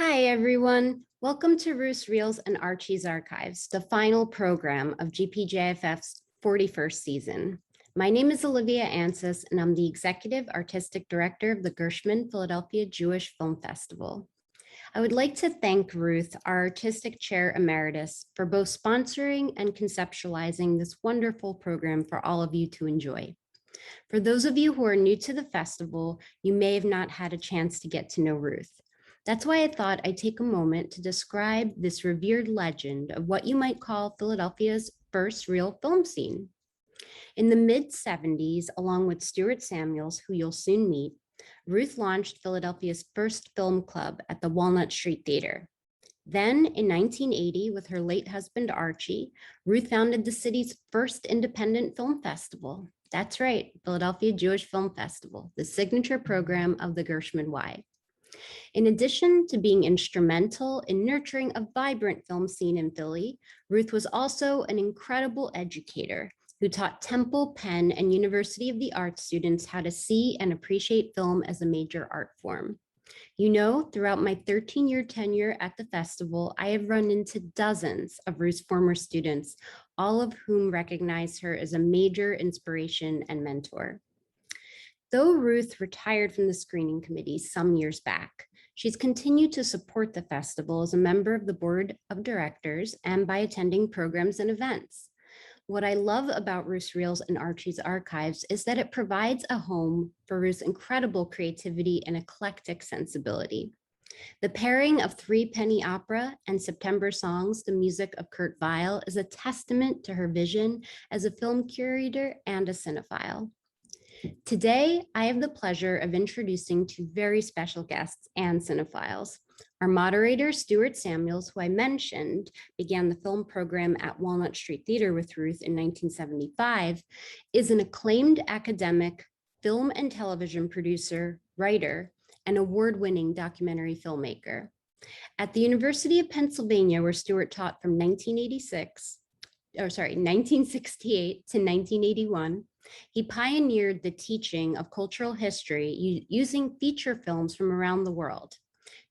Hi, everyone. Welcome to Ruth's Reels and Archie's Archives, the final program of GPJFF's 41st season. My name is Olivia Ansis, and I'm the Executive Artistic Director of the Gershman Philadelphia Jewish Film Festival. I would like to thank Ruth, our Artistic Chair Emeritus, for both sponsoring and conceptualizing this wonderful program for all of you to enjoy. For those of you who are new to the festival, you may have not had a chance to get to know Ruth. That's why I thought I'd take a moment to describe this revered legend of what you might call Philadelphia's first real film scene. In the mid-70s, along with Stuart Samuels, who you'll soon meet, Ruth launched Philadelphia's first film club at the Walnut Street Theater. Then in 1980, with her late husband, Archie, Ruth founded the city's first independent film festival. That's right, Philadelphia Jewish Film Festival, the signature program of the Gershman Y. In addition to being instrumental in nurturing a vibrant film scene in Philly, Ruth was also an incredible educator who taught Temple, Penn, and University of the Arts students how to see and appreciate film as a major art form. You know, throughout my 13-year tenure at the festival, I have run into dozens of Ruth's former students, all of whom recognize her as a major inspiration and mentor. Though Ruth retired from the screening committee some years back, she's continued to support the festival as a member of the board of directors and by attending programs and events. What I love about Ruth's Reels and Archie's Archives is that it provides a home for Ruth's incredible creativity and eclectic sensibility. The pairing of Threepenny Opera and September Songs, the music of Kurt Weill, is a testament to her vision as a film curator and a cinephile. Today, I have the pleasure of introducing two very special guests and cinephiles. Our moderator, Stuart Samuels, who I mentioned, began the film program at Walnut Street Theater with Ruth in 1975, is an acclaimed academic, film and television producer, writer, and award-winning documentary filmmaker. At the University of Pennsylvania, where Stuart taught from 1968 to 1981, he pioneered the teaching of cultural history using feature films from around the world.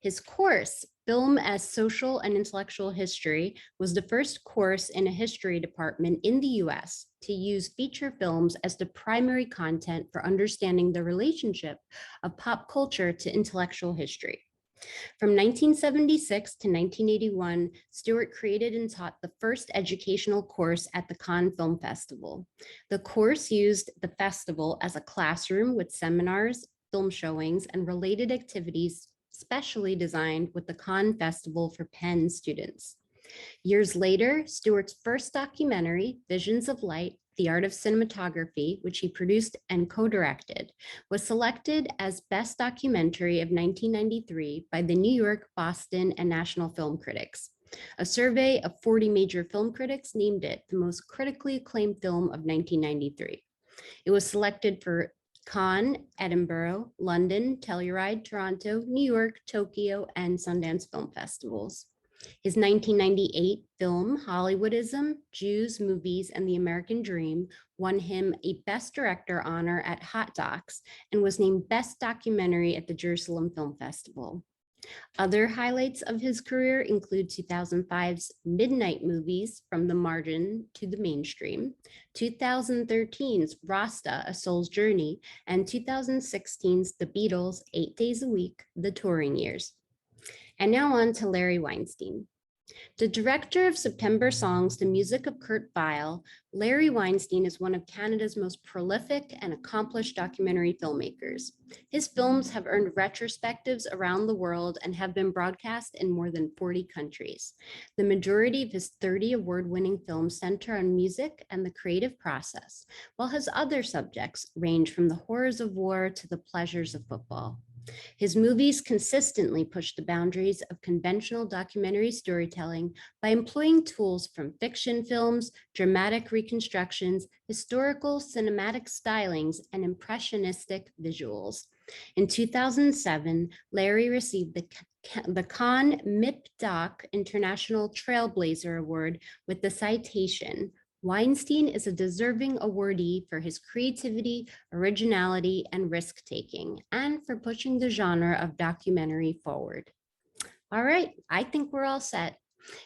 His course, Film as Social and Intellectual History, was the first course in a history department in the US to use feature films as the primary content for understanding the relationship of pop culture to intellectual history. From 1976 to 1981, Stuart created and taught the first educational course at the Cannes Film Festival. The course used the festival as a classroom with seminars, film showings, and related activities specially designed with the Cannes Festival for Penn students. Years later, Stuart's first documentary, Visions of Light, The Art of Cinematography, which he produced and co-directed, was selected as Best Documentary of 1993 by the New York, Boston, and National Film Critics. A survey of 40 major film critics named it the most critically acclaimed film of 1993. It was selected for Cannes, Edinburgh, London, Telluride, Toronto, New York, Tokyo, and Sundance Film Festivals. His 1998 film, Hollywoodism, Jews, Movies, and the American Dream, won him a Best Director honor at Hot Docs and was named Best Documentary at the Jerusalem Film Festival. Other highlights of his career include 2005's Midnight Movies, From the Margin to the Mainstream, 2013's Rasta, A Soul's Journey, and 2016's The Beatles, 8 Days a Week, The Touring Years. And now on to Larry Weinstein. The director of September Songs, the music of Kurt Weill, Larry Weinstein is one of Canada's most prolific and accomplished documentary filmmakers. His films have earned retrospectives around the world and have been broadcast in more than 40 countries. The majority of his 30 award-winning films center on music and the creative process, while his other subjects range from the horrors of war to the pleasures of football. His movies consistently push the boundaries of conventional documentary storytelling by employing tools from fiction films, dramatic reconstructions, historical cinematic stylings, and impressionistic visuals. In 2007, Larry received the Cannes MIP-Doc International Trailblazer Award with the citation, Weinstein is a deserving awardee for his creativity, originality, and risk-taking, and for pushing the genre of documentary forward. All right, I think we're all set.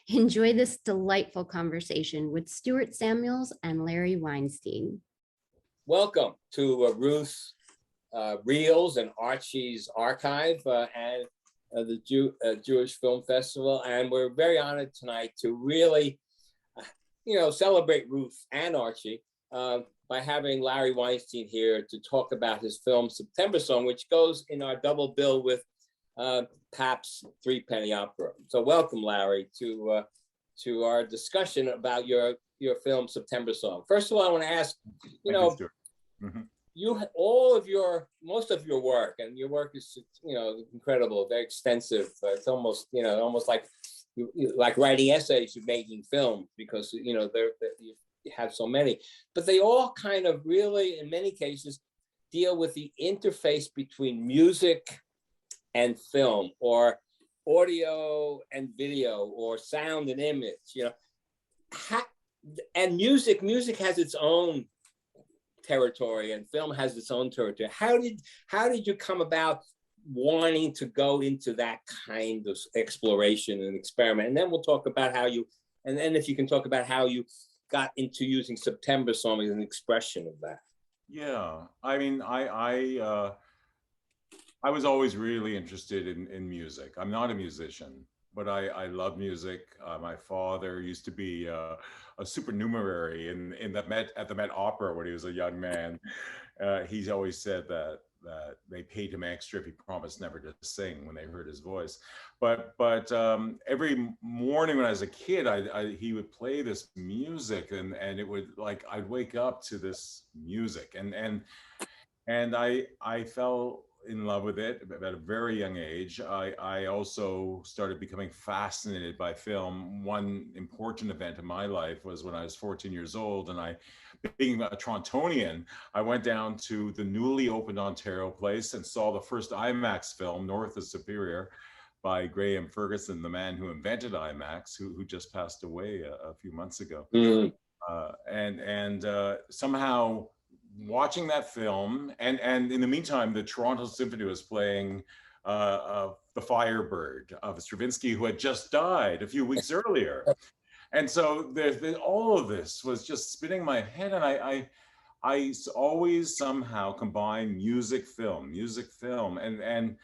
Enjoy this delightful conversation with Stuart Samuels and Larry Weinstein. Welcome to Ruth's Reels and Archie's Archive and the Jewish Film Festival. And we're very honored tonight to really, celebrate Ruth and Archie by having Larry Weinstein here to talk about his film September Song, which goes in our double bill with Pap's Threepenny Opera. So welcome, Larry, to our discussion about your film September Song. First of all, I want to ask, most of your work, and your work is incredible, very extensive. It's almost like like writing essays, you're making films, because you have so many, but they all kind of really, in many cases, deal with the interface between music and film, or audio and video, or sound and image. And music has its own territory, and film has its own territory. How did you come about wanting to go into that kind of exploration and experiment? And then we'll talk about and then if you can talk about how you got into using September Song as an expression of that. Yeah, I mean, I was always really interested in music. I'm not a musician, but I love music. My father used to be a supernumerary at the Met Opera when he was a young man. He's always said that they paid him extra if he promised never to sing when they heard his voice. But every morning when I was a kid, he would play this music, and it would, like, I'd wake up to this music, and I fell in love with it at a very young age. I also started becoming fascinated by film. One important event in my life was when I was 14 years old, and being a Torontonian, I went down to the newly opened Ontario Place and saw the first IMAX film, North of Superior, by Graham Ferguson, the man who invented IMAX, who just passed away a few months ago. Mm-hmm. Somehow, watching that film, and in the meantime, the Toronto Symphony was playing The Firebird of Stravinsky, who had just died a few weeks earlier. And so all of this was just spinning my head, and I always somehow combine music, film, and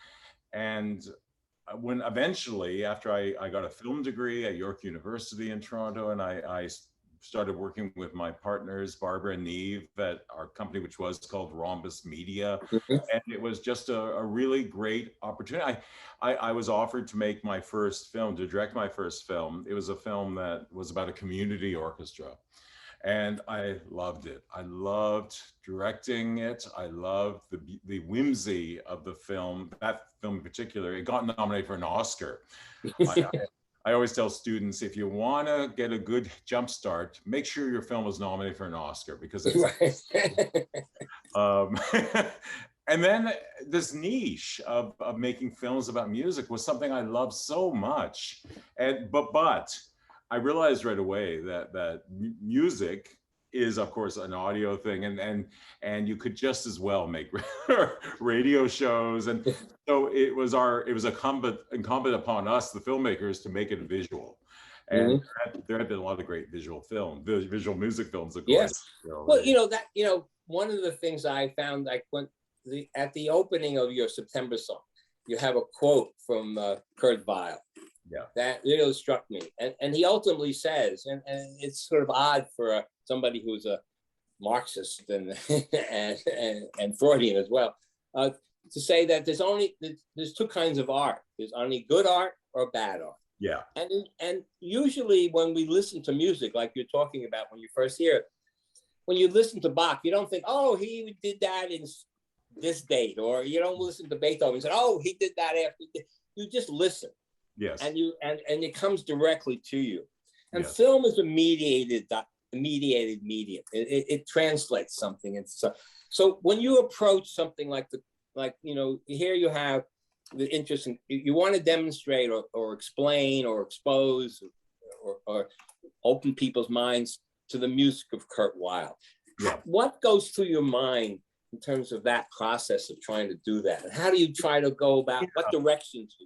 when eventually, after I got a film degree at York University in Toronto, and I started working with my partners, Barbara and Neve, at our company, which was called Rhombus Media. And it was just a really great opportunity. I was offered to make my first film, to direct my first film. It was a film that was about a community orchestra. And I loved it. I loved directing it. I loved the whimsy of the film, that film in particular. It got nominated for an Oscar. I always tell students, if you want to get a good jump start, make sure your film is nominated for an Oscar, because it's and then this niche of making films about music was something I loved so much. But I realized right away that music is, of course, an audio thing, and you could just as well make radio shows, and so it was incumbent upon us, the filmmakers, to make it visual. And there have been a lot of great visual music films, of course. Yes. Well, one of the things I found, at the opening of your September Song, you have a quote from Kurt Weill. Yeah, that really struck me, and he ultimately says, and it's sort of odd for somebody who's a Marxist and Freudian as well, to say that there's two kinds of art. There's only good art or bad art. Yeah, and usually when we listen to music, like you're talking about when you first hear it, when you listen to Bach, you don't think, oh, he did that in this date, or you don't listen to Beethoven and say, oh, he did that after. You just listen. Yes. And it comes directly to you. And yes. Film is a mediated medium. It translates something. And so when you approach something like here you have the interest in, you want to demonstrate or explain or expose or open people's minds to the music of Kurt Weill. Yeah. What goes through your mind in terms of that process of trying to do that? And how do you try to go about what direction to?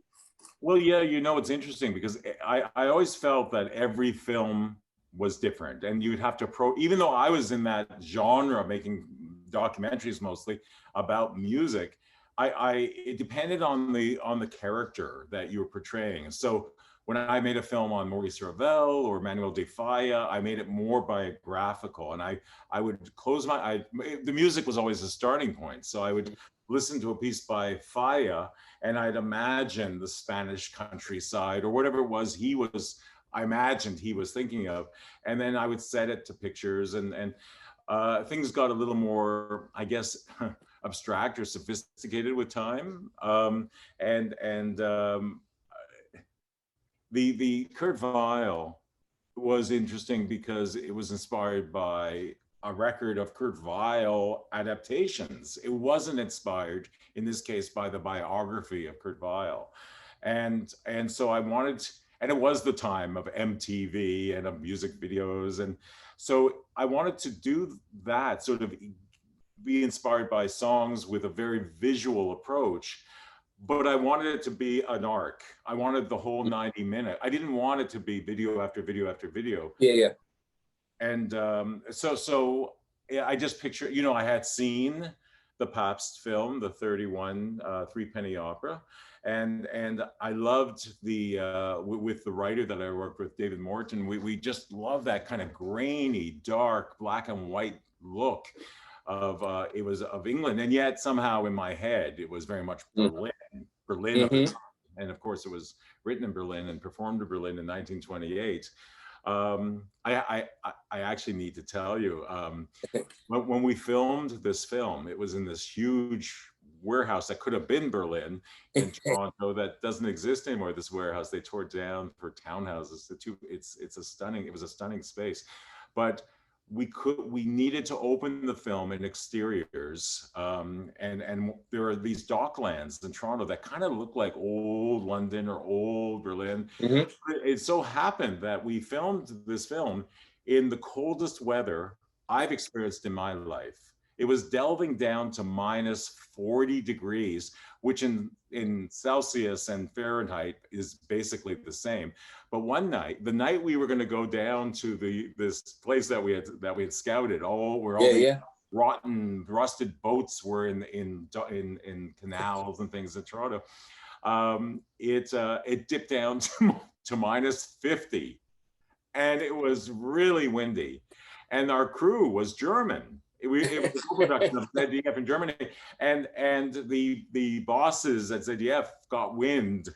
Well, yeah, you know, it's interesting because I always felt that every film was different, and you'd have to even though I was in that genre making documentaries mostly about music, it depended on the character that you were portraying. So when I made a film on Maurice Ravel or Manuel de Falla, I made it more biographical, and I would close the music was always a starting point, so I would listen to a piece by Falla, and I'd imagine the Spanish countryside or whatever it was I imagined he was thinking of, and then I would set it to pictures, and things got a little more, I guess, abstract or sophisticated with time, the Kurt Weill was interesting because it was inspired by a record of Kurt Weill adaptations. It wasn't inspired, in this case, by the biography of Kurt Weill. And so I wanted, and it was the time of MTV and of music videos. And so I wanted to do that, sort of be inspired by songs with a very visual approach, but I wanted it to be an arc. I wanted the whole 90-minute. I didn't want it to be video after video after video. Yeah, yeah. And so yeah, I just picture, you know, I had seen the Pabst film, the 31 Threepenny Opera, and I loved with the writer that I worked with, David Morton. We just love that kind of grainy, dark, black and white look of it was of England, and yet somehow in my head it was very much Berlin. Berlin, and of course it was written in Berlin and performed in Berlin in 1928. I actually need to tell you, when we filmed this film, it was in this huge warehouse that could have been Berlin in Toronto that doesn't exist anymore. This warehouse they tore down for townhouses. It was a stunning space, but we needed to open the film in exteriors, and there are these docklands in Toronto that kind of look like old London or old Berlin. It so happened that we filmed this film in the coldest weather I've experienced in my life. It was delving down to minus 40 degrees, which in Celsius and Fahrenheit is basically the same. But one night, the night we were going to go down to this place that we had scouted, rotten, rusted boats were in canals and things in Toronto. It dipped down to minus 50, and it was really windy, and our crew was German. It was a co-production of ZDF in Germany, and the bosses at ZDF got wind,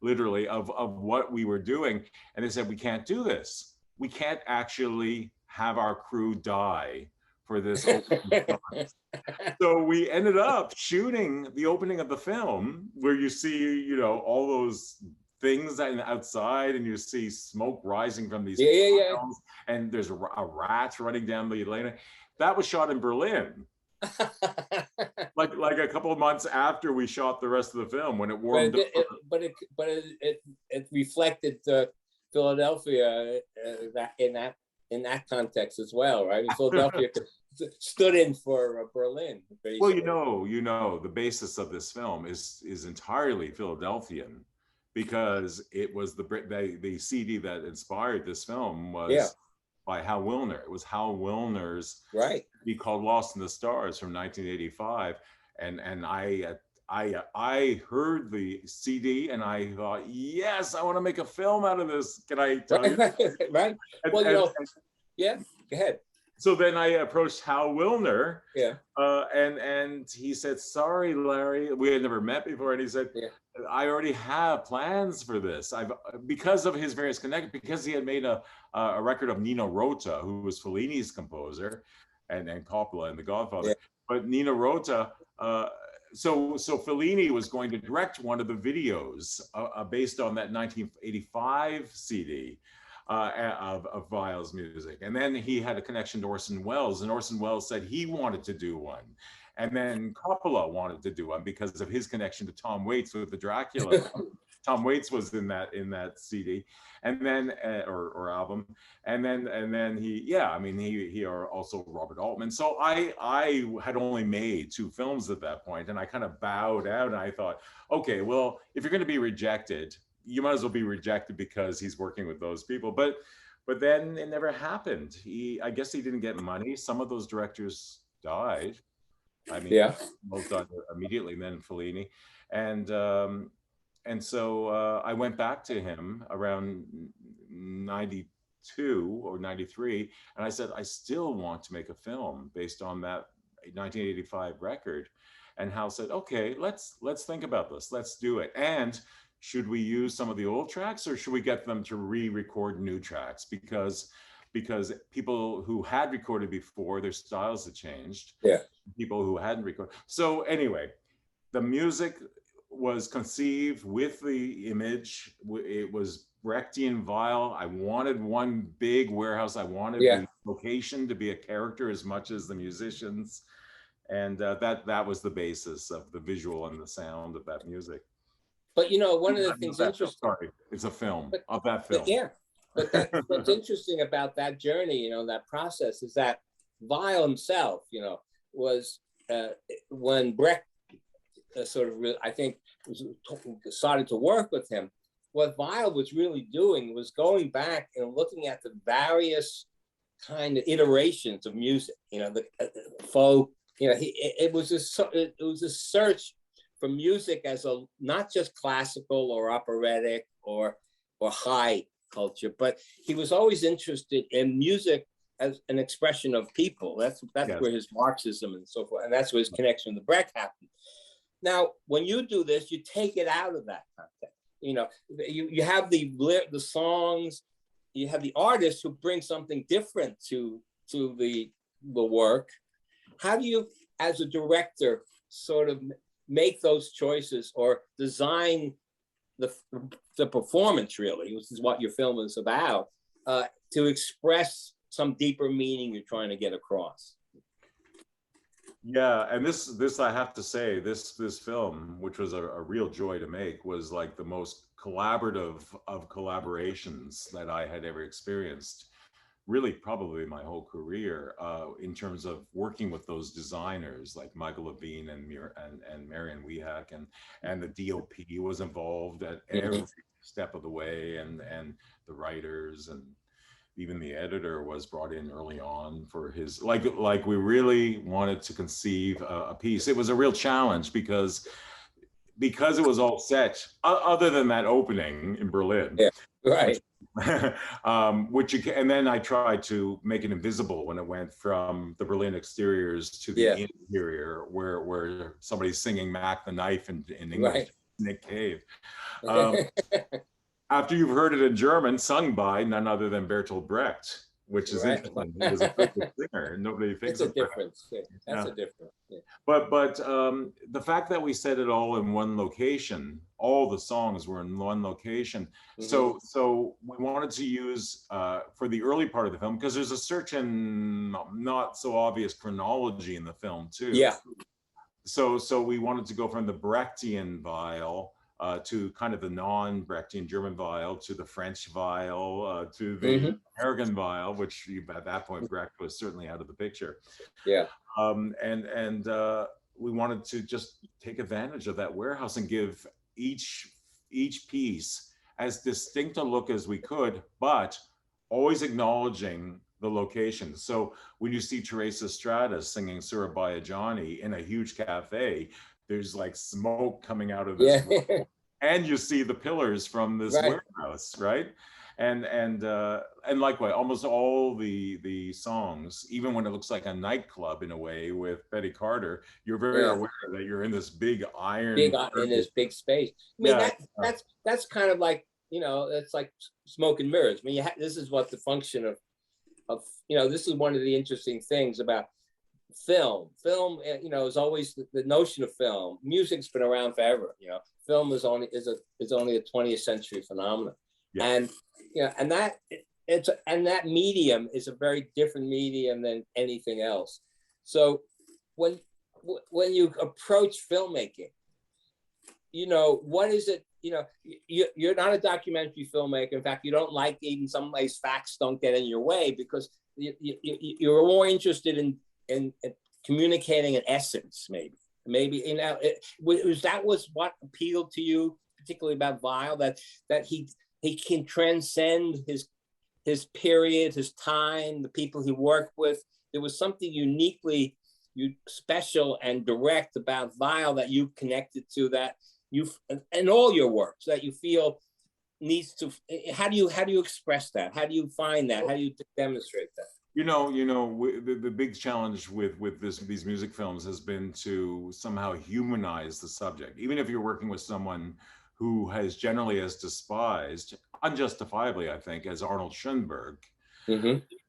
literally, of what we were doing, and they said, "We can't do this. We can't actually have our crew die for this opening shot." So we ended up shooting the opening of the film, where you see, you know, all those things outside, and you see smoke rising from these piles, and there's a rat running down the lane. That was shot in Berlin, like a couple of months after we shot the rest of the film, when it warmed up. But it reflected Philadelphia in that context as well, right? Philadelphia stood in for Berlin. Basically. Well, you know, the basis of this film is entirely Philadelphian, because it was the CD that inspired this film was by Hal Wilner. It was Hal Wilner's CD called Lost in the Stars from 1985, and I heard the CD and I thought, yes, I want to make a film out of this. Can I tell you? Right. Well, go ahead. So then I approached Hal Wilner, and he said, "Sorry, Larry, we had never met before," and he said, "I already have plans for this. Because of his various connections, because he had made a record of Nino Rota, who was Fellini's composer, and Coppola and The Godfather. But Nino Rota, so Fellini was going to direct one of the videos based on that 1985 CD." Of Weill's music. And then he had a connection to Orson Welles, and Orson Welles said he wanted to do one. And then Coppola wanted to do one because of his connection to Tom Waits with the Dracula. Tom Waits was in that CD, and then or album, and then he also Robert Altman. So I had only made 2 films at that point, and I kind of bowed out, and I thought, okay, well, if you're going to be rejected, you might as well be rejected because he's working with those people. But then it never happened. I guess he didn't get money. Some of those directors died. I mean, Yeah. both died immediately, then Fellini, and so I went back to him around 92 or 93, and I said, I still want to make a film based on that 1985 record. And Hal said, okay, let's think about this. Let's do it. And should we use some of the old tracks, or should we get them to re-record new tracks? Because people who had recorded before, their styles had changed. Yeah. People who hadn't recorded. So anyway, the music was conceived with the image. It was Brechtian Weill. I wanted one big warehouse. I wanted the location to be a character as much as the musicians. And that was the basis of the visual and the sound of that music. But one of the things interesting. Sorry, it's a film of that film. But what's interesting about that journey, that process, is that Weill himself, was when Brecht I think started to work with him. What Weill was really doing was going back and looking at the various kind of iterations of music. The folk. It was a search for music as not just classical or operatic or high culture, but he was always interested in music as an expression of people. That's where his Marxism and so forth, and that's where his connection to Brecht happened. Now, when you do this, you take it out of that context. You have the songs, you have the artists who bring something different to the work. How do you, as a director, sort of make those choices or design the performance, really, which is what your film is about, to express some deeper meaning you're trying to get across? Yeah, and this I have to say, this film, which was a real joy to make, was like the most collaborative of collaborations that I had ever experienced, really probably my whole career, in terms of working with those designers like Michael Levine and Marion Wehack, and the DOP was involved at every step of the way, and the writers, and even the editor was brought in early on for his, like we really wanted to conceive a piece. It was a real challenge because it was all set, other than that opening in Berlin. Yeah, right. And then I tried to make it invisible when it went from the Berlin exteriors to the interior, where somebody's singing Mac the Knife in English, Nick Cave. After you've heard it in German, sung by none other than Bertolt Brecht, which is interesting. He was a good singer. Nobody thinks it's a difference. That's a difference. Yeah. But the fact that we set it all in one location, all the songs were in one location. Mm-hmm. So we wanted to use for the early part of the film, because there's a certain not so obvious chronology in the film too. Yeah. So we wanted to go from the Brechtian Weill to kind of the non-Brechtian German Weill, to the French Weill, to the American Weill, which at that point Brecht was certainly out of the picture. Yeah. And we wanted to just take advantage of that warehouse and give each piece as distinct a look as we could, but always acknowledging the location. So when you see Teresa Stratas singing Surabaya Johnny in a huge cafe, there's like smoke coming out of this room, and you see the pillars from this warehouse, right? And likewise, almost all the songs, even when it looks like a nightclub in a way with Betty Carter, you're very aware that you're in this big iron, in this big space. I mean, that's kind of like, it's like smoke and mirrors. I mean, this is what the function of this is one of the interesting things about film, is always the notion of film. Music's been around forever. Film is only a 20th century phenomenon, and that medium is a very different medium than anything else. So when you approach filmmaking, what is it? you know, you're not a documentary filmmaker. In fact, you don't like even some ways facts don't get in your way, because you're more interested in communicating an essence, maybe, you know, that was what appealed to you, particularly about Weill, that he can transcend his period, his time, the people he worked with. There was something uniquely special and direct about Weill that you connected to, that you, in all your works, that you feel needs to. How do you express that? How do you find that? How do you demonstrate that? The big challenge with these music films has been to somehow humanize the subject. Even if you're working with someone who has generally as despised, unjustifiably, I think, as Arnold Schoenberg,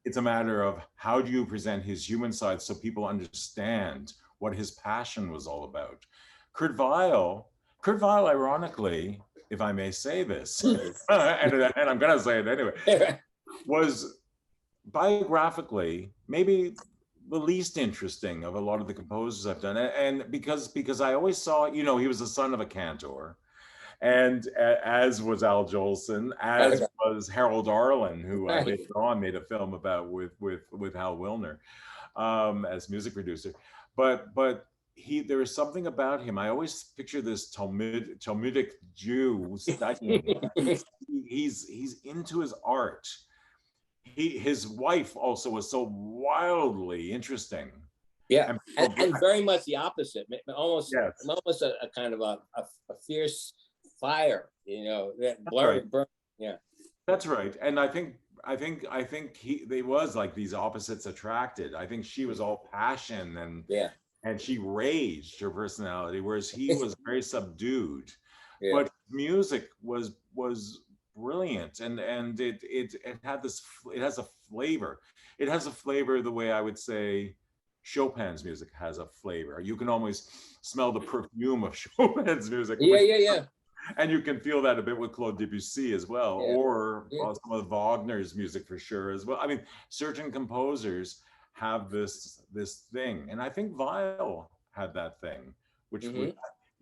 it's a matter of how do you present his human side so people understand what his passion was all about. Kurt Weill, ironically, if I may say this, and I'm going to say it anyway, was biographically maybe the least interesting of a lot of the composers I've done, and because I always saw, he was the son of a cantor, and as was Al Jolson, as was Harold Arlen, who I later on made a film about with Hal Wilner as music producer, but there is something about him. I always picture this Talmudic Jew studying. he's into his art. His wife also was so wildly interesting. Yeah, and very much the opposite. Almost a kind of a fierce fire, that burn. Yeah, that's right. And I think they was like these opposites attracted. I think she was all passion and she raged, her personality, whereas he was very subdued. Yeah. But music was brilliant, and it has a flavor. It has a flavor the way I would say Chopin's music has a flavor. You can almost smell the perfume of Chopin's music. Yeah. And you can feel that a bit with Claude Debussy as well, or some of Wagner's music for sure as well. I mean, certain composers have this thing, and I think Weill had that thing, which was,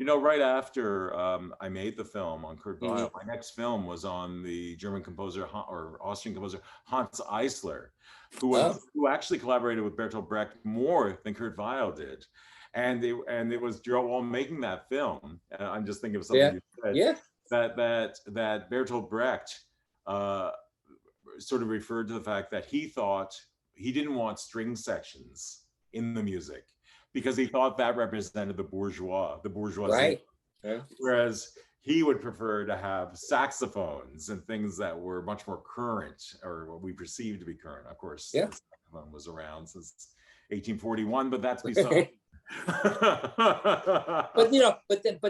right after I made the film on Kurt Weill, my next film was on the German composer or Austrian composer Hans Eisler, who actually collaborated with Bertolt Brecht more than Kurt Weill did. And it was while making that film, I'm just thinking of something you said, that Bertolt Brecht sort of referred to the fact that he thought he didn't want string sections in the music because he thought that represented the bourgeoisie. Right. Yeah. Whereas he would prefer to have saxophones and things that were much more current, or what we perceive to be current. Of course, the saxophone was around since 1841, but that's beside. But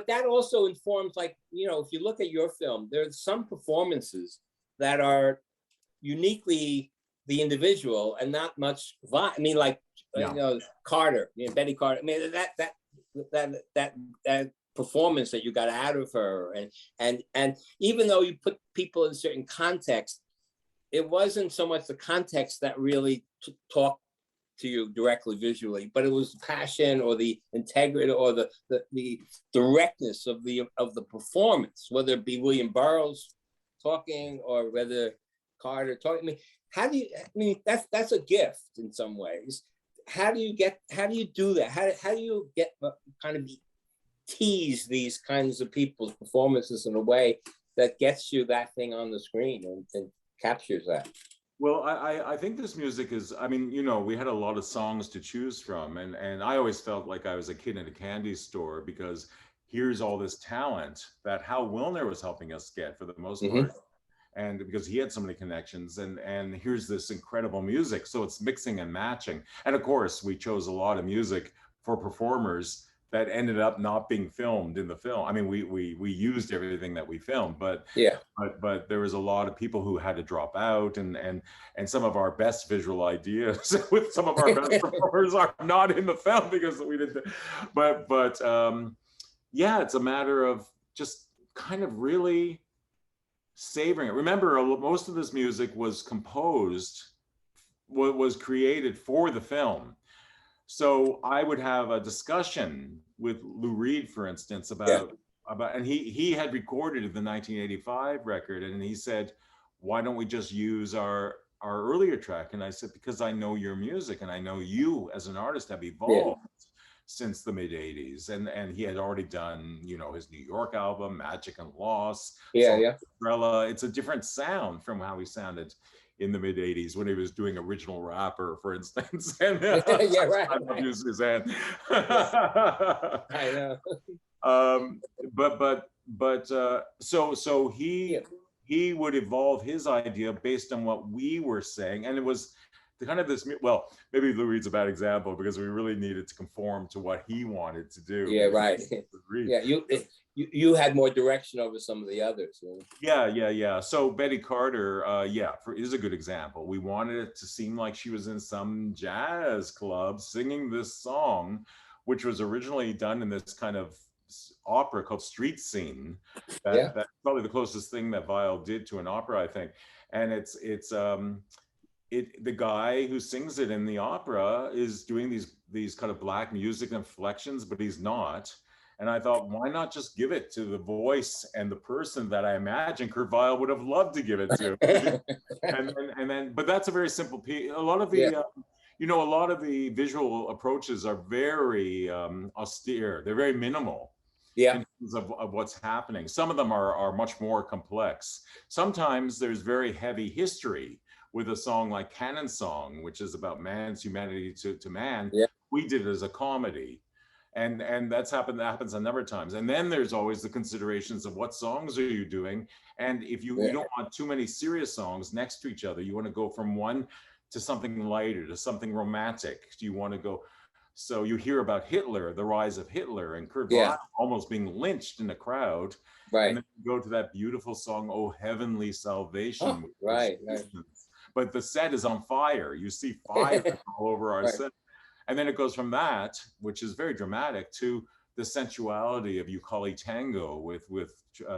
that also informs, like, if you look at your film, there's some performances that are uniquely the individual and not much I mean, like Carter, Betty Carter. I mean, that performance that you got out of her, and even though you put people in certain context, it wasn't so much the context that really talked to you directly visually, but it was passion or the integrity or the directness of the performance, whether it be William Burroughs talking or whether Carter talking. I mean, that's a gift in some ways. How do you do that? How do you get kind of tease these kinds of people's performances in a way that gets you that thing on the screen and captures that? Well, I think this music is, I mean, we had a lot of songs to choose from, and I always felt like I was a kid in a candy store, because here's all this talent that Hal Wilner was helping us get for the most part, and because he had so many connections, and here's this incredible music, so it's mixing and matching. And of course, we chose a lot of music for performers that ended up not being filmed in the film. I mean, we used everything that we filmed, but there was a lot of people who had to drop out, and some of our best visual ideas with some of our best performers are not in the film because we didn't. But it's a matter of just kind of really savoring it. Remember, most of this music was created for the film. So I would have a discussion with Lou Reed, for instance, about and he had recorded the 1985 record, and he said, why don't we just use our earlier track? And I said, because I know your music and I know you as an artist have evolved since the mid 80s. And he had already done, you know, his New York album, Magic and Loss, Umbrella. It's a different sound from how he sounded in the mid 80s when he was doing original rapper, for instance. And, I love you, Suzanne. I know. So he would evolve his idea based on what we were saying, and it was the kind of this. Well, maybe Lou Reed's a bad example because we really needed to conform to what he wanted to do. Yeah, right. Yeah, you had more direction over some of the others. Yeah. So Betty Carter, is a good example. We wanted it to seem like she was in some jazz club singing this song, which was originally done in this kind of opera called Street Scene. That's probably the closest thing that Weill did to an opera, I think. And it's the guy who sings it in the opera is doing these kind of black music inflections, but he's not. And I thought, why not just give it to the voice and the person that I imagine Kurt Weill would have loved to give it to? and then, but that's a very simple piece. A lot of the a lot of the visual approaches are very austere. They're very minimal. In terms of what's happening. Some of them are much more complex. Sometimes there's very heavy history with a song like Canon Song, which is about man's humanity to man. We did it as a comedy. And that happens a number of times. And then there's always the considerations of what songs are you doing? And if you don't want too many serious songs next to each other, you want to go from one to something lighter, to something romantic. Do you want to go? So you hear about Hitler, the rise of Hitler, and Kurt Weill almost being lynched in a crowd. And then you go to that beautiful song, "Oh Heavenly Salvation." But the set is on fire. You see fire all over our set. And then it goes from that, which is very dramatic, to the sensuality of Ukulele Tango with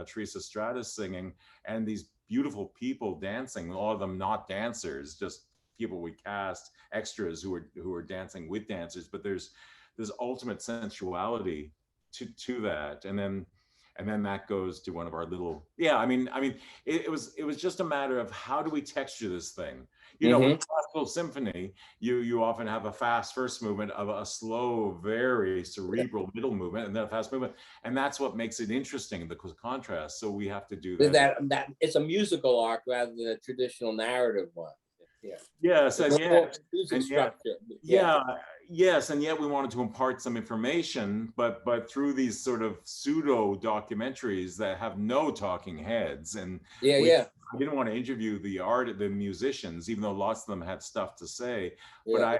Teresa Stratas singing, and these beautiful people dancing, all of them not dancers, just people we cast, extras who are dancing with dancers, but there's ultimate sensuality to that, and then that goes to one of our little it was just a matter of how do we texture this thing. You know, with classical symphony, you often have a fast first movement, of a slow, very cerebral middle movement, and then a fast movement, and that's what makes it interesting, the contrast. So we have to do that. That it's a musical arc rather than a traditional narrative one. Yes, and yet we wanted to impart some information, but through these sort of pseudo documentaries that have no talking heads. And I didn't want to interview the musicians, even though lots of them had stuff to say. But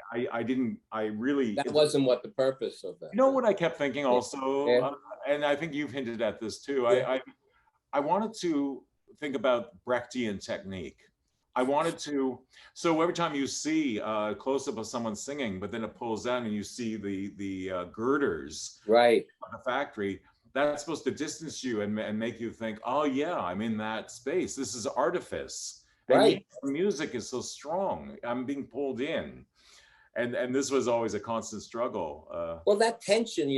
I really that wasn't what the purpose of that. You know what I kept thinking also, and I think you've hinted at this too. I wanted to think about Brechtian technique. I wanted to, so every time you see a close-up of someone singing, but then it pulls down and you see the girders of the factory, that's supposed to distance you and make you think, oh yeah, I'm in that space. This is artifice. And music is so strong. I'm being pulled in. And this was always a constant struggle. Well, that tension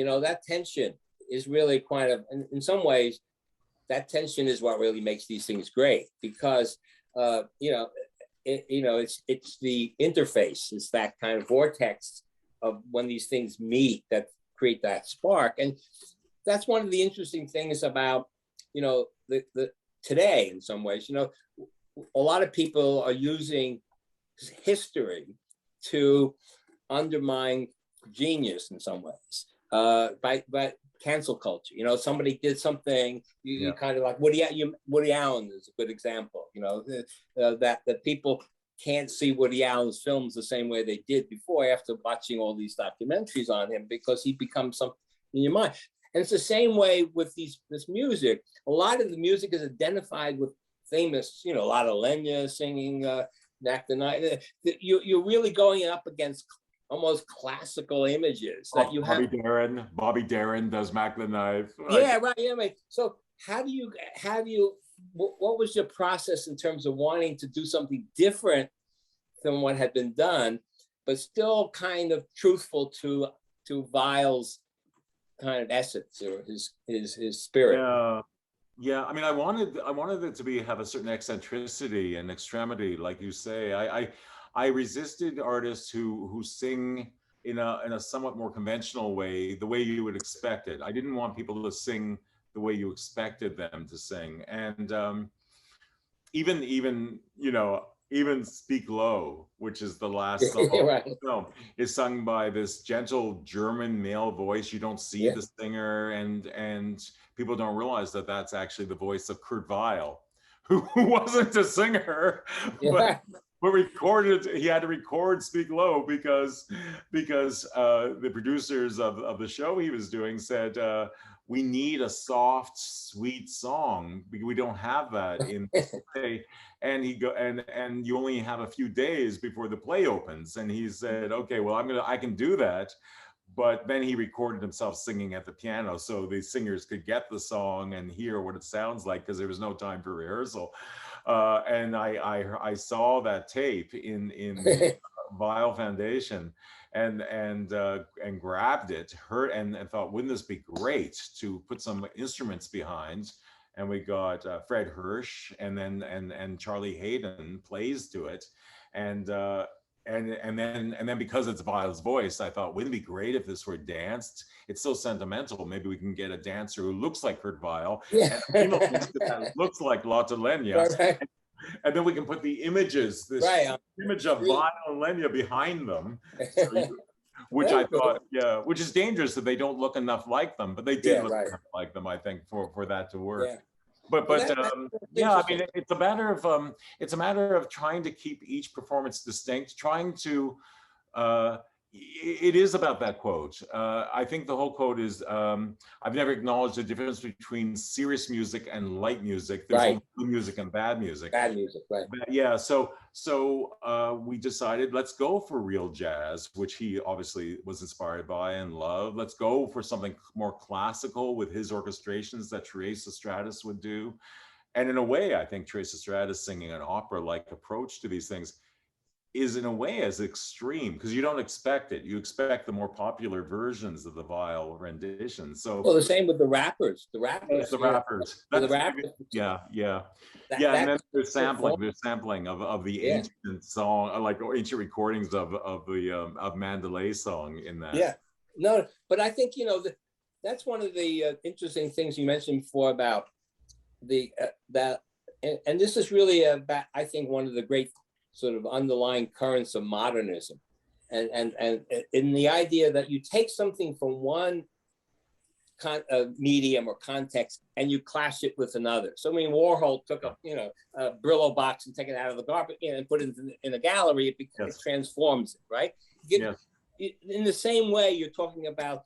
is really kind of, in some ways, that tension is what really makes these things great, because it's the interface, it's that kind of vortex of when these things meet that create that spark. And that's one of the interesting things about, the today, in some ways, a lot of people are using history to undermine genius in some ways, by cancel culture. Somebody did something, you kind of like Woody Allen is a good example, that people can't see Woody Allen's films the same way they did before after watching all these documentaries on him, because he becomes something in your mind. And it's the same way with this music. A lot of the music is identified with famous, a lot of Lenya singing Knack the Night. You're really going up against almost classical images that you have. Bobby Darin does Mac the Knife. So how do you, what was your process in terms of wanting to do something different than what had been done, but still kind of truthful to Weill's kind of essence or his spirit. Yeah. Yeah, I mean, I wanted it to have a certain eccentricity and extremity, like you say. I resisted artists who sing in a somewhat more conventional way, the way you would expect it. I didn't want people to sing the way you expected them to sing, and even Speak Low, which is the last song Right. of the film, is sung by this gentle German male voice. You don't see the singer, and people don't realize that that's actually the voice of Kurt Weill, who wasn't a singer, but he had to record Speak Low because the producers of the show he was doing said, we need a soft, sweet song because we don't have that in this play. And and you only have a few days before the play opens. And he said, okay, well, I can do that. But then he recorded himself singing at the piano so the singers could get the song and hear what it sounds like, because there was no time for rehearsal. And I saw that tape in the Weill Foundation and grabbed it, heard, and thought, wouldn't this be great to put some instruments behind? And we got Fred Hirsch, and then Charlie Hayden plays to it, and then because it's Weill's voice, I thought, wouldn't it be great if this were danced? It's so sentimental. Maybe we can get a dancer who looks like Kurt Weill, and a female that looks like Lotte Lenya. Right. And then we can put the images, this image of Weill and Lenya behind them, which I thought, which is dangerous that they don't look enough like them, but they did look enough like them, I think, for that to work. Yeah. But I mean, it's a matter of trying to keep each performance distinct, trying to. It is about that quote. I think the whole quote is, I've never acknowledged the difference between serious music and light music. There's only good music and bad music. Bad music, right. But yeah, so we decided, let's go for real jazz, which he obviously was inspired by and loved. Let's go for something more classical with his orchestrations that Teresa Stratas would do. And in a way, I think Teresa Stratas singing an opera-like approach to these things is in a way as extreme, because you don't expect it. You expect the more popular versions of the Weill renditions. So, well, the same with the rappers. And then there's sampling of the ancient song, like ancient recordings of Mandalay song in that. Yeah, no, but I think that's one of the interesting things you mentioned before about the and this is really about, I think, one of the great sort of underlying currents of modernism, and in the idea that you take something from one medium or context and you clash it with another. So I mean, Warhol took a Brillo box and take it out of the garbage and put it in a gallery. It transforms it, right? In the same way, you're talking about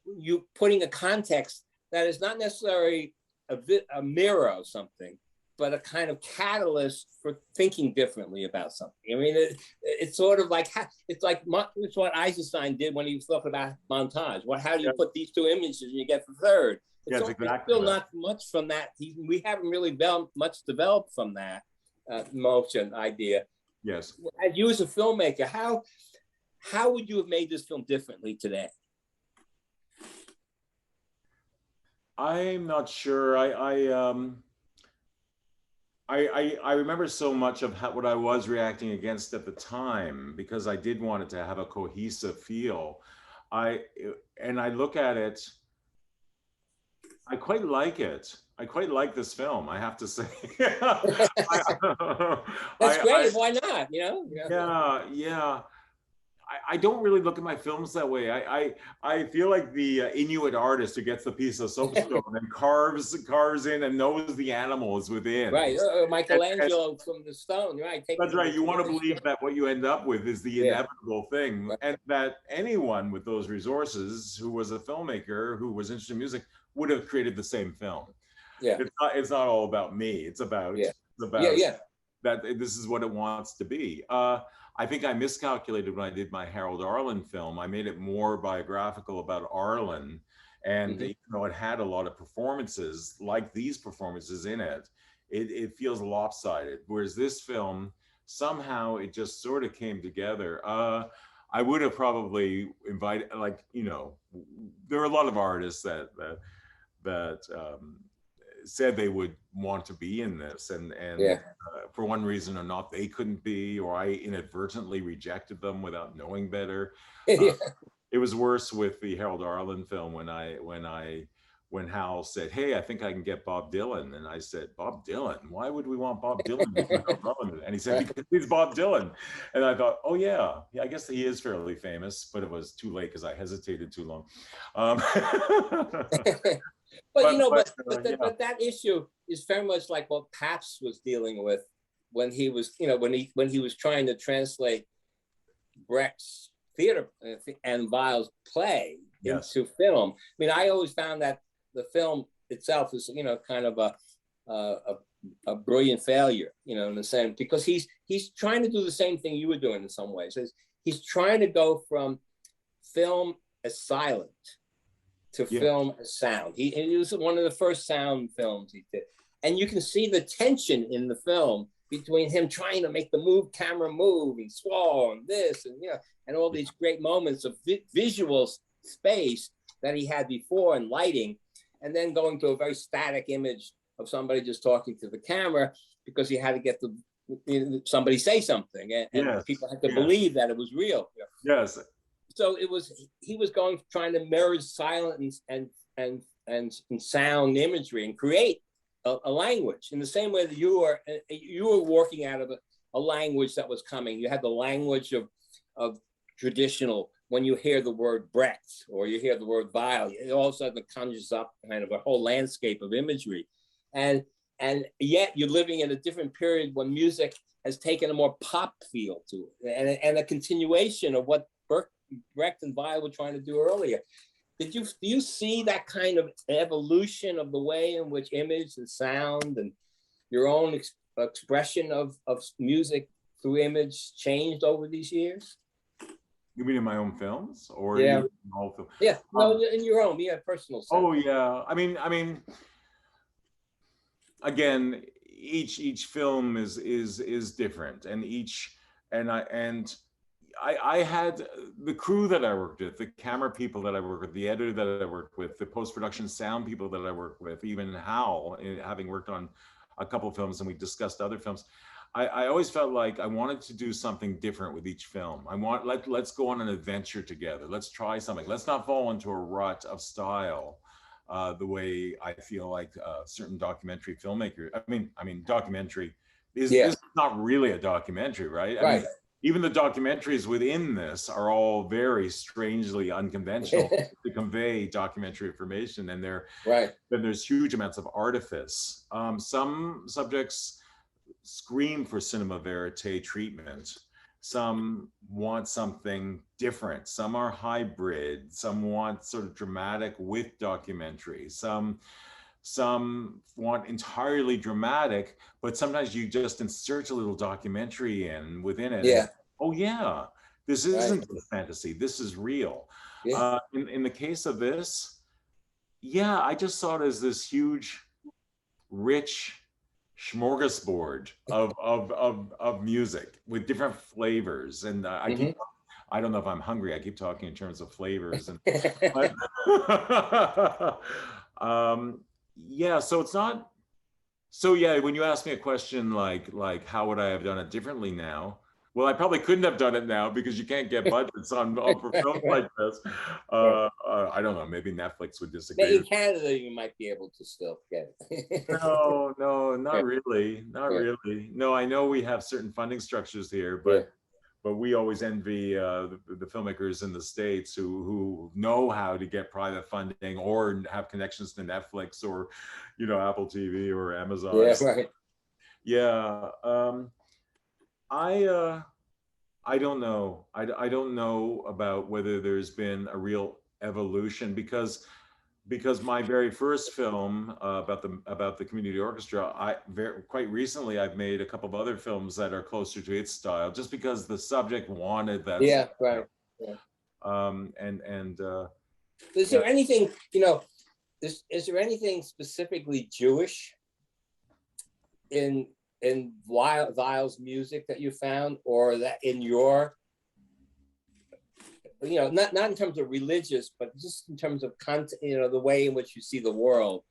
you putting a context that is not necessarily a mirror of something, but a kind of catalyst for thinking differently about something. I mean, it's sort of like, it's what Eisenstein did when he was talking about montage. How do you put these two images and you get the third? It's still not much from that. We haven't really much developed from that motion idea. Yes. As you as a filmmaker, how would you have made this film differently today? I'm not sure. I remember so much of what I was reacting against at the time, because I did want it to have a cohesive feel. I look at it, I quite like it. I quite like this film, I have to say. That's great. Why not? Yeah. I don't really look at my films that way. I feel like the Inuit artist who gets the piece of soapstone and carves in and knows the animal is within. Right, Michelangelo from the stone, right? That's right. You want to believe that what you end up with is the inevitable thing, and that anyone with those resources who was a filmmaker who was interested in music would have created the same film. Yeah, it's not all about me. It's about that this is what it wants to be. I think I miscalculated when I did my Harold Arlen film. I made it more biographical about Arlen, and it had a lot of performances like these performances in it. It feels lopsided, whereas this film, somehow it just sort of came together. I would have probably invited, like, you know, there are a lot of artists that said they would want to be in this, and Yeah. for one reason or not, they couldn't be, or I inadvertently rejected them without knowing better. Yeah. It was worse with the Harold Arlen film when Hal said, "Hey, I think I can get Bob Dylan," and I said, "Bob Dylan? Why would we want Bob Dylan?" And he said, "Because he's Bob Dylan." And I thought, "Oh yeah, I guess he is fairly famous," but it was too late because I hesitated too long. But you know, but yeah. that issue is very much like what Pabst was dealing with when he was, you know, when he was trying to translate Brecht's theater and Weill's play Yes. into film. I mean, I always found that the film itself is, you know, kind of a brilliant failure, you know, in the sense, because he's trying to do the same thing you were doing in some ways. He's trying to go from film as silent to film as sound. He was one of the first sound films he did. And you can see the tension in the film between him trying to make the camera move and swirl and this and, you know, and all these great moments of visual space that he had before and lighting, and then going to a very static image of somebody just talking to the camera because he had to get somebody say something, and people had to believe that it was real. Yes. So he was trying to merge silent and sound imagery and create a language in the same way that you were working out of a language that was coming. You had the language of traditional. When you hear the word Brecht or you hear the word Weill, all of a sudden it conjures up kind of a whole landscape of imagery, and yet you're living in a different period when music has taken a more pop feel to it, and a continuation of what Brecht and Weill were trying to do earlier. Do you see that kind of evolution of the way in which image and sound and your own expression of music through image changed over these years? You mean in my own films, or yeah, in all films? Yeah, no, in your own, personal sense. Oh yeah, I mean, again, each film is different, and I had the crew that I worked with, the camera people that I worked with, the editor that I worked with, the post-production sound people that I worked with, even Hal, having worked on a couple of films, and we discussed other films. I always felt like I wanted to do something different with each film. Let's go on an adventure together. Let's try something. Let's not fall into a rut of style, the way I feel like certain documentary filmmakers. I mean, documentary is this is not really a documentary, right? I mean, even the documentaries within this are all very strangely unconventional to convey documentary information, and then there's huge amounts of artifice. Some subjects scream for cinema verite treatment. Some want something different. Some are hybrid. Some want sort of dramatic with documentary. Some want entirely dramatic, but sometimes you just insert a little documentary within it. Yeah. Oh yeah, this isn't a fantasy. This is real. Yeah. In the case of this, yeah, I just saw it as this huge, rich smorgasbord of music with different flavors, and I don't know if I'm hungry. I keep talking in terms of flavors, and yeah. So it's not. So yeah, when you ask me a question like how would I have done it differently now? Well, I probably couldn't have done it now because you can't get budgets for films like this. I don't know. Maybe Netflix would disagree. In Canada, you might be able to still get it. No, not really. Not really. No, I know we have certain funding structures here, but we always envy the filmmakers in the States who know how to get private funding or have connections to Netflix or, you know, Apple TV or Amazon. Yeah, right. Yeah. I don't know. I don't know about whether there's been a real evolution because my very first film about the community orchestra, quite recently I've made a couple of other films that are closer to its style, just because the subject wanted that. Yeah, right. Yeah. Is there anything, you know, is there anything specifically Jewish in Weill's music that you found, or that in your not in terms of religious, but just in terms of content, the way in which you see the world.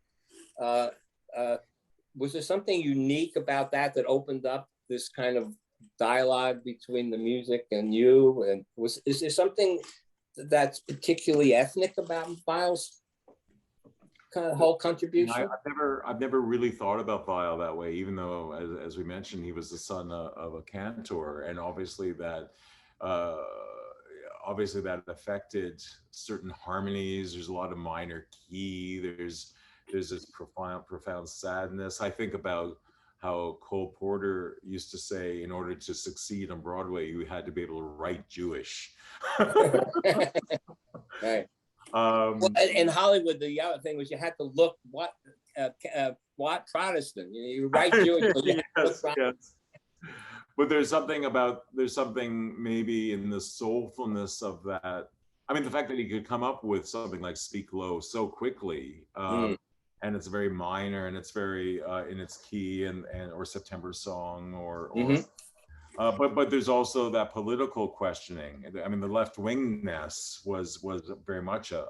Was there something unique about that opened up this kind of dialogue between the music and you? And is there something that's particularly ethnic about Weill's kind of whole contribution? I've never really thought about Weill that way, even though, as we mentioned, he was the son of a cantor, and obviously that affected certain harmonies. There's a lot of minor key. There's this profound sadness. I think about how Cole Porter used to say, in order to succeed on Broadway, you had to be able to write Jewish. Right. Well, in Hollywood, the other thing was you had to look what Protestant. You write Jewish, but you yes, yes. But there's something maybe in the soulfulness of that. I mean, the fact that he could come up with something like Speak Low so quickly, and it's very minor, and it's very in its key, and or September Song, but there's also that political questioning. I mean, the left-wingness was very much a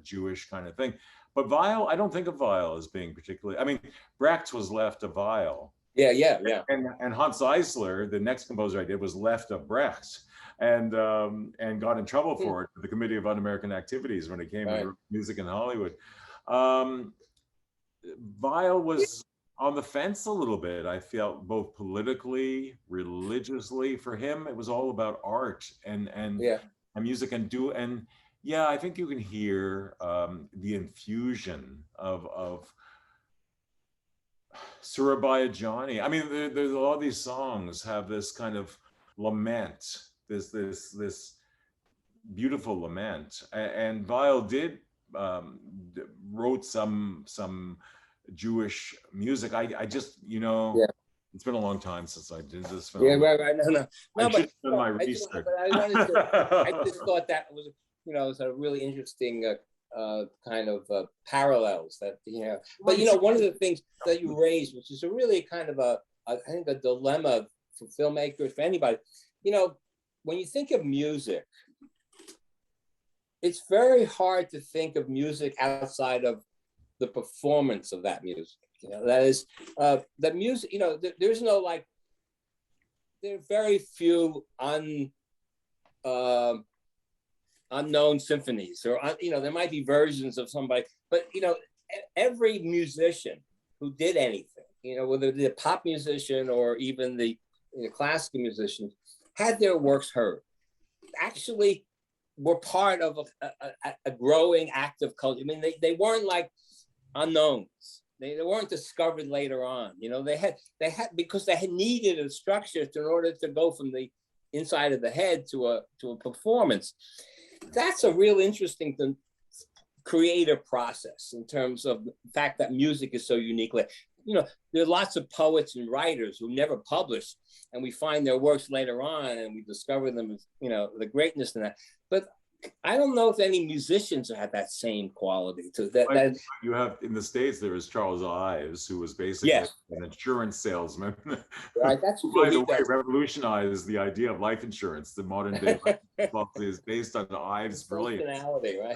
Jewish kind of thing. But Weill, I don't think of Weill as being particularly. I mean, Brecht was left of Weill. Yeah. And Hans Eisler, the next composer I did, was left of Brecht, and got in trouble for it. The Committee of Un-American Activities when it came to music in Hollywood. Weill was on the fence a little bit. I felt both politically, religiously. For him, it was all about art and music and I think you can hear the infusion of Surabaya Johnny. I mean, there's a lot of these songs have this kind of lament, this beautiful lament, and Weill did wrote some Jewish music. I just it's been a long time since I did this film. Yeah, right. No, I but done my research. I just thought that was was a really interesting kind of parallels that But one of the things that you raised, which is a really kind of I think a dilemma for filmmakers, for anybody. When you think of music, it's very hard to think of music outside of the performance of that music. That is that music. There's no there are very few unknown symphonies, or there might be versions of somebody, but every musician who did anything, whether the pop musician or even the classical musicians, had their works heard. Actually, were part of a growing active culture. I mean, they weren't like unknowns. They weren't discovered later on. They had because they had needed a structure in order to go from the inside of the head to a performance. That's a real interesting creative process in terms of the fact that music is so uniquely. There are lots of poets and writers who never published, and we find their works later on, and we discover them as the greatness in that. But I don't know if any musicians have that same quality to that. You have in the States, there was Charles Ives, who was basically an insurance salesman. Right, that's by the way, revolutionized the idea of life insurance. The modern day life policy is based on Ives' brilliance. Personality, right?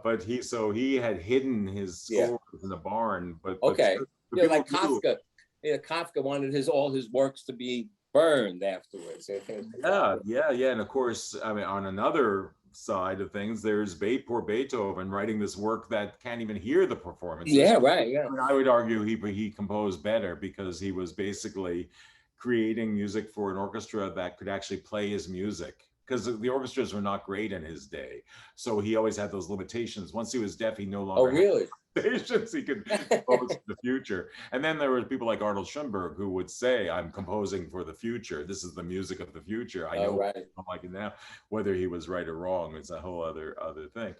But he had hidden his scores in a barn. But like Kafka. Kafka wanted all his works to be burned afterwards. And of course, I mean, on another side of things, there's poor Beethoven writing this work that can't even hear the performances. Yeah, right. Yeah. I mean, I would argue he composed better because he was basically creating music for an orchestra that could actually play his music, because the orchestras were not great in his day. So he always had those limitations. Once he was deaf, he no longer had limitations. He could compose for the future. And then there were people like Arnold Schoenberg who would say, I'm composing for the future. This is the music of the future. I know I'm like it now. Whether he was right or wrong is a whole other thing.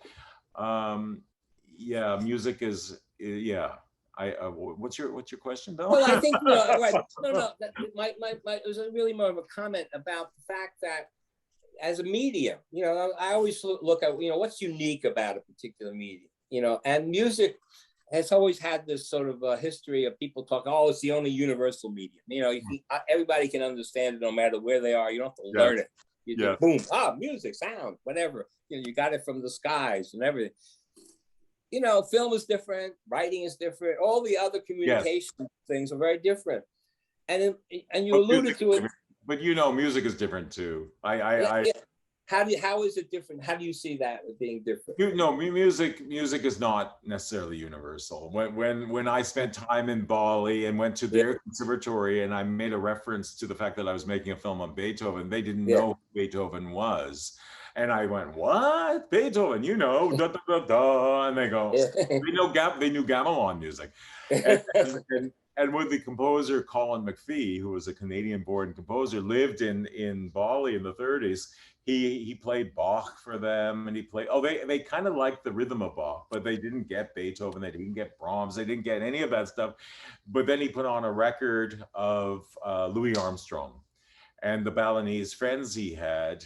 Music is what's your question, though? Well, I think right. No. It was really more of a comment about the fact that as a medium, I always look at what's unique about a particular medium, and music has always had this sort of history of people talking, it's the only universal medium. Everybody can understand it no matter where they are. You don't have to learn it. You Yeah. think, boom, music, sound, whatever. You know, you got it from the skies and everything. You know, film is different, writing is different. All the other communication things are very different. And you alluded to it. But you know, music is different too. How is it different? How do you see that as being different? You know, music is not necessarily universal. When I spent time in Bali and went to their conservatory, and I made a reference to the fact that I was making a film on Beethoven, they didn't know who Beethoven was. And I went, what? Beethoven, you know, da, da, da, da. And they go, they knew gamelan music. And when the composer Colin McPhee, who was a Canadian-born composer, lived in Bali in the 30s, he played Bach for them, and he played, they kind of liked the rhythm of Bach, but they didn't get Beethoven, they didn't get Brahms, they didn't get any of that stuff. But then he put on a record of Louis Armstrong, and the Balinese friends he had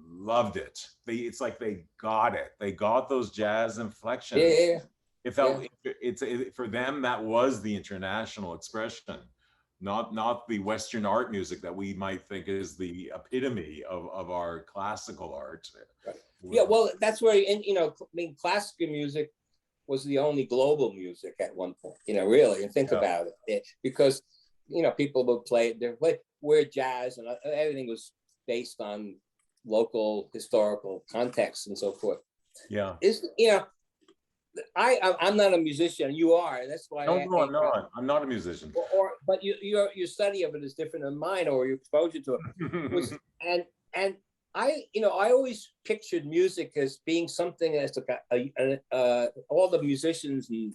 loved it. It's like they got it. They got those jazz inflections. It felt for them, that was the international expression, not the Western art music that we might think is the epitome of our classical art. Right. Yeah, well, that's where, you know, I mean, classical music was the only global music at one point, you know, really, and think about it, because, you know, people would play, where jazz and everything was based on local historical context and so forth. Yeah. You know, I'm not a musician. You are. That's why. No, I'm not. I'm not a musician. But your study of it is different than mine, or your exposure to it was. And I always pictured music as being something that's all the musicians and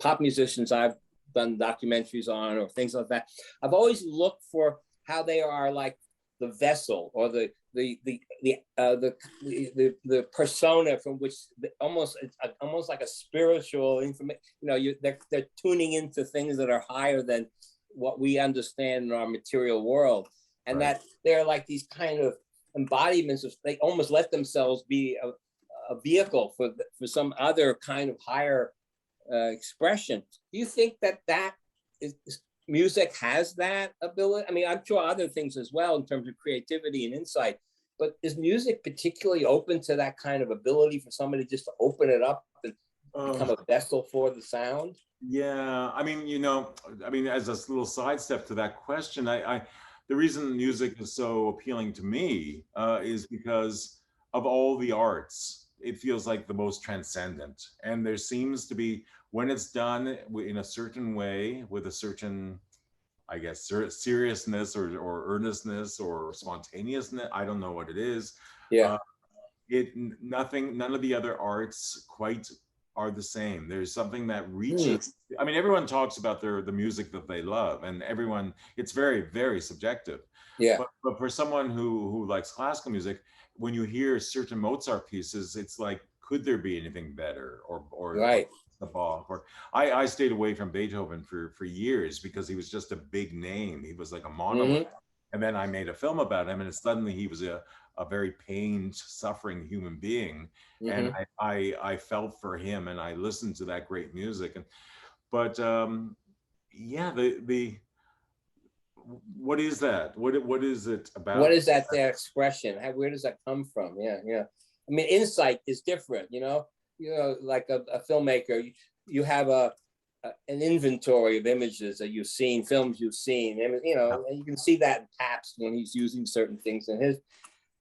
pop musicians I've done documentaries on or things like that. I've always looked for how they are like the vessel or the persona from which almost like a spiritual information. You know, they're tuning into things that are higher than what we understand in our material world, and that they're like these kind of embodiments of. They almost let themselves be a vehicle for some other kind of higher expression. Do you think that is? Music has that ability? I mean, I'm sure other things as well in terms of creativity and insight, but is music particularly open to that kind of ability for somebody just to open it up and become a vessel for the sound? Yeah, I mean, you know, as a little sidestep to that question, the reason music is so appealing to me is because of all the arts, it feels like the most transcendent. And there seems to be, when it's done in a certain way, with a certain, I guess, seriousness or earnestness or spontaneousness, I don't know what it is. Yeah. None of the other arts quite are the same. There's something that reaches. I mean, everyone talks about the music that they love, and it's very, very subjective. Yeah. But for someone who likes classical music, when you hear certain Mozart pieces, it's like, could there be anything better? Or right. The Bach, or I stayed away from Beethoven for years because he was just a big name. He was like a monolith. And then I made a film about him, and suddenly he was a very pained, suffering human being. And I felt for him, and I listened to that great music. But yeah, what is that? What is it about? What is that their expression? Where does that come from? Yeah. I mean, insight is different, you know, like a filmmaker, you have an inventory of images that you've seen, films you've seen, and, you know, and you can see that in Pabst when he's using certain things in his,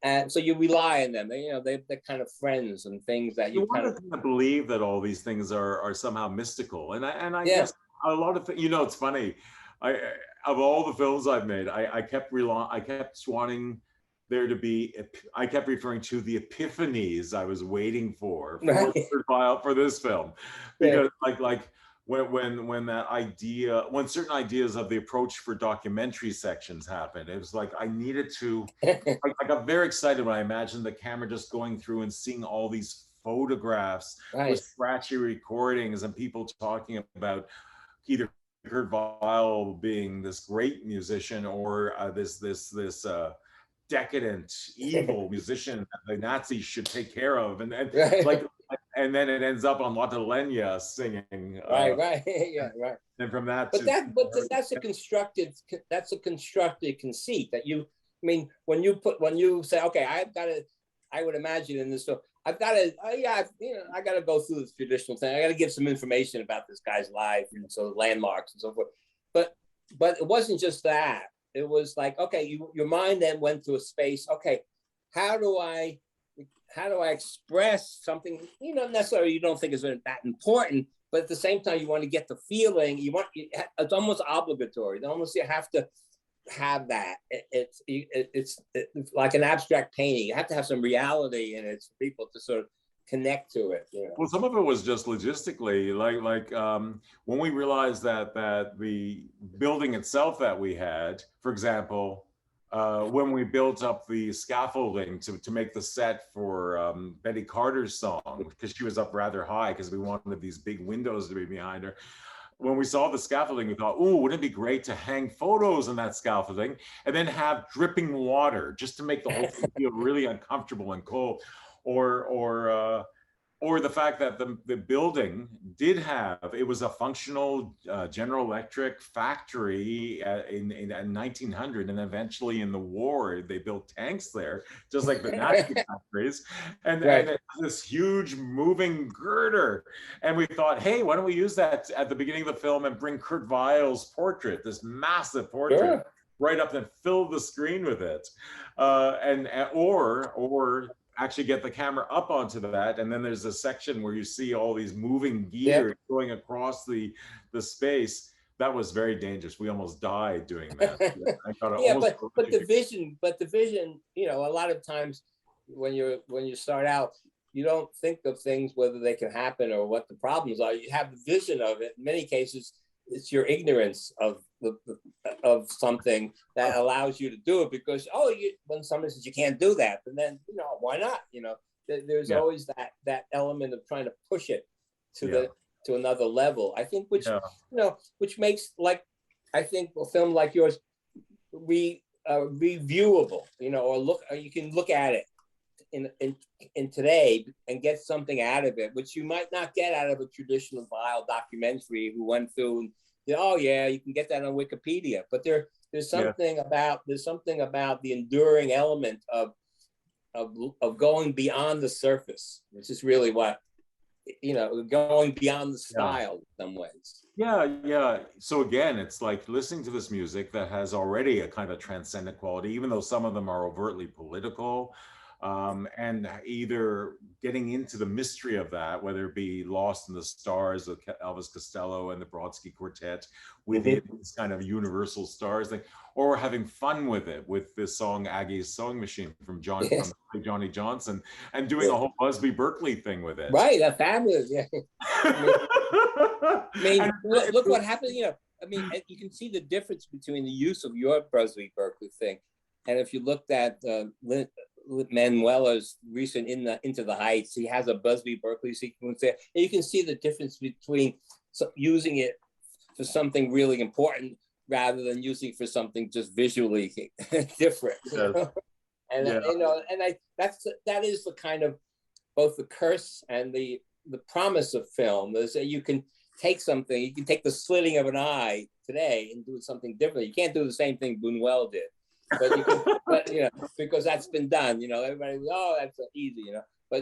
and so you rely on them. They're kind of friends and things that you kind of believe that all these things are somehow mystical. And I guess a lot of things, you know, it's funny. Of all the films I've made, I kept wanting there to be, I kept referring to the epiphanies I was waiting for this film, because like when that idea, when certain ideas of the approach for documentary sections happened, it was like I needed to. I got very excited when I imagined the camera just going through and seeing all these photographs with scratchy recordings and people talking about either Kurt Weill being this great musician or this decadent, evil musician that the Nazis should take care of, and then it ends up on La Lenya singing. And from that, that's a constructed conceit that you mean, when you say, okay, I would imagine in this film, I've got to, I got to go through the traditional thing. I got to give some information about this guy's life and so landmarks and so forth. But it wasn't just that. It was like, okay, your mind then went to a space. Okay, how do I express something? Necessarily you don't think is that important, but at the same time you want to get the feeling. It's almost obligatory. Almost you have to have that. It's like an abstract painting. You have to have some reality in it for people to sort of connect to it. Well, some of it was just logistically, like when we realized that the building itself that we had, for example, when we built up the scaffolding to make the set for Betty Carter's song, because she was up rather high because we wanted these big windows to be behind her. When we saw the scaffolding, we thought, oh, wouldn't it be great to hang photos on that scaffolding and then have dripping water just to make the whole thing feel really uncomfortable and cold, or the fact that the building did have, it was a functional General Electric factory in 1900, and eventually in the war they built tanks there, just like the Nazi factories, and this huge moving girder. And we thought, hey, why don't we use that at the beginning of the film and bring Kurt Weill's portrait, this massive portrait, right up and fill the screen with it, or actually get the camera up onto that, and then there's a section where you see all these moving gear going across the space. That was very dangerous. We almost died doing that. But the vision, a lot of times when you start out, you don't think of things whether they can happen or what the problems are. You have the vision of it. In many cases, it's your ignorance of something that allows you to do it, because when somebody says you can't do that, and then why not? There's always that element of trying to push it to another level. I think which makes, like, I think a film like yours reviewable, or you can look at it in today and get something out of it, which you might not get out of a traditional Weill documentary who went through and, you can get that on Wikipedia. But there's something about the enduring element of going beyond the surface, which is really what, going beyond the style in some ways. So again, it's like listening to this music that has already a kind of transcendent quality, even though some of them are overtly political. And either getting into the mystery of that, whether it be Lost in the Stars of Elvis Costello and the Brodsky Quartet with these kind of universal stars thing, or having fun with it with this song Aggie's Sewing Machine from Johnny Johnson, and doing a whole Busby Berkeley thing with it. Right, that's fabulous. Look what happened. You can see the difference between the use of your Busby Berkeley thing, and if you looked at Manuela's recent Into the Heights, he has a Busby Berkeley sequence there, and you can see the difference between using it for something really important rather than using for something just visually different. That is the kind of both the curse and the promise of film, is that you can take something, you can take the slitting of an eye today and do something different. You can't do the same thing Buñuel did. But you can, because that's been done. Everybody, that's easy. But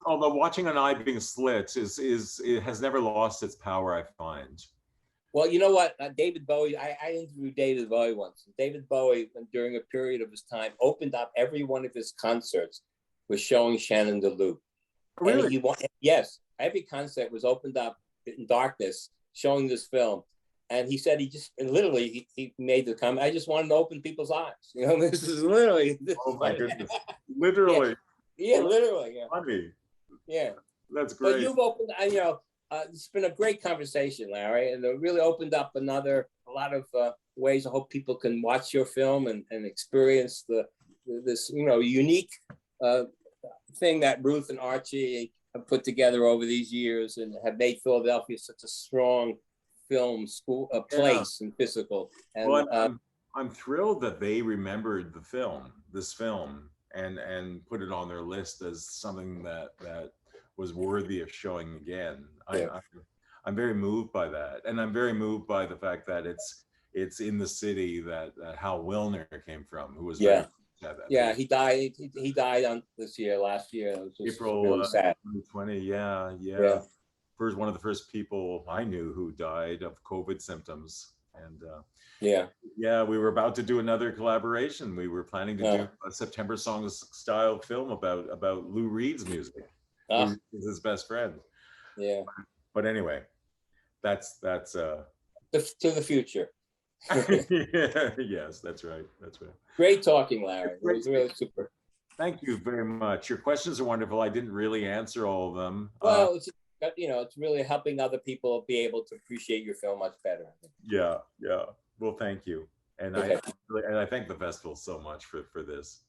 although watching an eye being slit it has never lost its power, I find. Well, you know what, David Bowie. I interviewed David Bowie once. David Bowie, during a period of his time, opened up every one of his concerts was showing Shannon Deleuze. Really? Yes, every concert was opened up in darkness, showing this film. And he said he made the comment, I just wanted to open people's eyes. This is literally. Oh my goodness. Literally. Literally. Yeah. Funny. Yeah. That's great. But you've opened, it's been a great conversation, Larry, and it really opened up a lot of ways. I hope people can watch your film and experience this unique thing that Ruth and Archie have put together over these years and have made Philadelphia such a strong film school, a place and physical. And well, I'm thrilled that they remembered this film, and put it on their list as something that was worthy of showing again. I'm very moved by that, and I'm very moved by the fact that it's in the city that Hal Wilner came from, who was Yeah. very, He died. He died on last year. It was just April really sad. 2020. Yeah. Yeah. First, one of the first people I knew who died of COVID symptoms. And yeah, we were about to do another collaboration. We were planning to do a September Songs style film about Lou Reed's music. Lou is his best friend. Yeah. But anyway, that's to the future. yeah, yes, that's right. That's right. Great talking, Larry. It was really super. Thank you very much. Your questions are wonderful. I didn't really answer all of them. Well, it's really helping other people be able to appreciate your film much better. Yeah. Well, thank you. And I thank the festival so much for this.